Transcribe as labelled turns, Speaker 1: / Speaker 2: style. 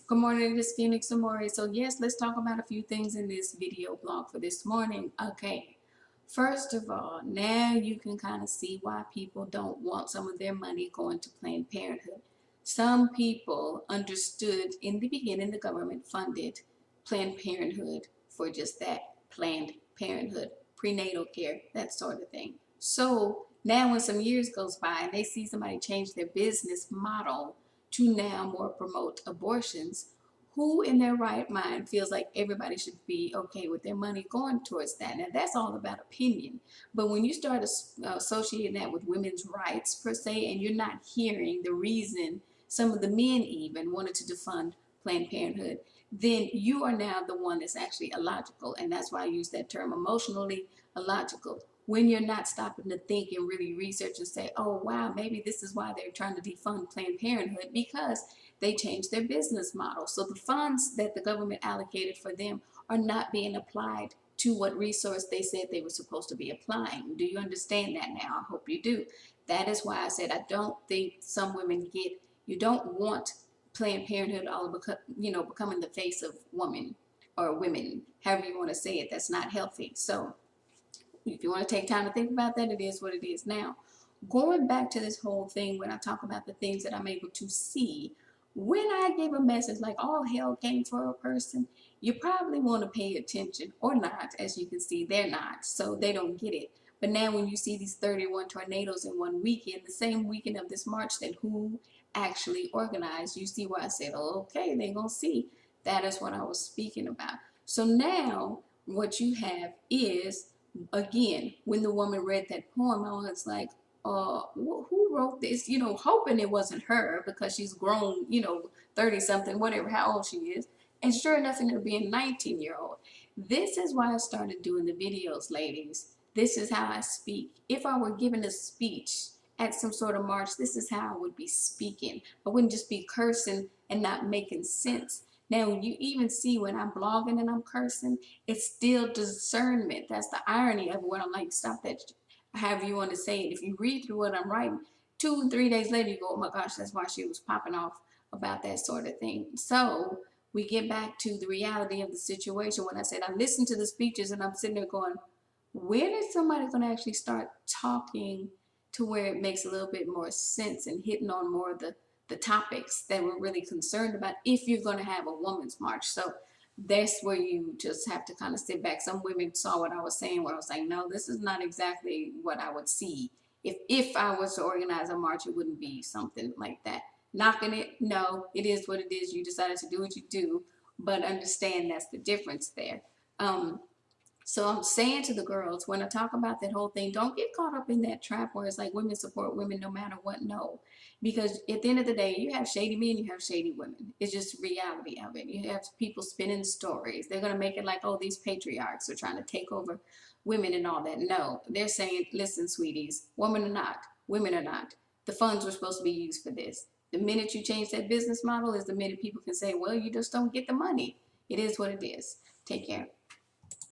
Speaker 1: Good morning, this is Phoenix Amore. So yes, let's talk about a few things in this video blog for this morning. Okay, first of all, now you can kind of see why people don't want some of their money going to Planned Parenthood. Some people understood in the beginning the government funded Planned Parenthood for just that, Planned Parenthood, prenatal care, that sort of thing. So now when some years goes by and they see somebody change their business model to now more promote abortions, who in their right mind feels like everybody should be okay with their money going towards that? Now that's all about opinion, but when you start associating that with women's rights per se, and you're not hearing the reason some of the men even wanted to defund Planned Parenthood, then you are now the one that's actually illogical, and that's why I use that term, emotionally illogical. When you're not stopping to think and really research and say, oh wow, maybe this is why they're trying to defund Planned Parenthood, because they changed their business model. So the funds that the government allocated for them are not being applied to what resource they said they were supposed to be applying. Do you understand that now? I hope you do. That is why I said I don't think some women get, you don't want Planned Parenthood all becoming the face of woman or women, however you want to say it. That's not healthy. So if you want to take time to think about that, it is what it is. Now, going back to this whole thing, when I talk about the things that I'm able to see, when I give a message like all hell came for a person, you probably want to pay attention or not. As you can see, they're not, so they don't get it. But now when you see these 31 tornadoes in one weekend, the same weekend of this march that who actually organized, you see why I said, oh, okay, they're going to see. That is what I was speaking about. So now what you have is, again, when the woman read that poem, I was like, who wrote this? Hoping it wasn't her, because she's grown, 30 something, whatever, how old she is. And sure enough, ended up being a 19-year-old. This is why I started doing the videos, ladies. This is how I speak. If I were giving a speech at some sort of march, this is how I would be speaking. I wouldn't just be cursing and not making sense. Now, you even see when I'm blogging and I'm cursing, it's still discernment. That's the irony of it, when I'm like, stop that, however you want to say it. If you read through what I'm writing, 2 and 3 days later, you go, oh my gosh, that's why she was popping off about that sort of thing. So we get back to the reality of the situation. When I said I listened to the speeches and I'm sitting there going, when is somebody going to actually start talking to where it makes a little bit more sense and hitting on more of the topics that we're really concerned about if you're going to have a women's march? So that's where you just have to kind of sit back. Some women saw what I was saying, where I was like, no, this is not exactly what I would see. If I was to organize a march, it wouldn't be something like that. Knocking it, no, it is what it is. You decided to do what you do, but understand that's the difference there. So I'm saying to the girls, when I talk about that whole thing, don't get caught up in that trap where it's like women support women no matter what. No, because at the end of the day, you have shady men, you have shady women. It's just reality of it. You have people spinning stories. They're going to make it like, oh, these patriarchs are trying to take over women and all that. No, they're saying, listen, sweeties, women are not, women are not. The funds were supposed to be used for this. The minute you change that business model is the minute people can say, well, you just don't get the money. It is what it is. Take care.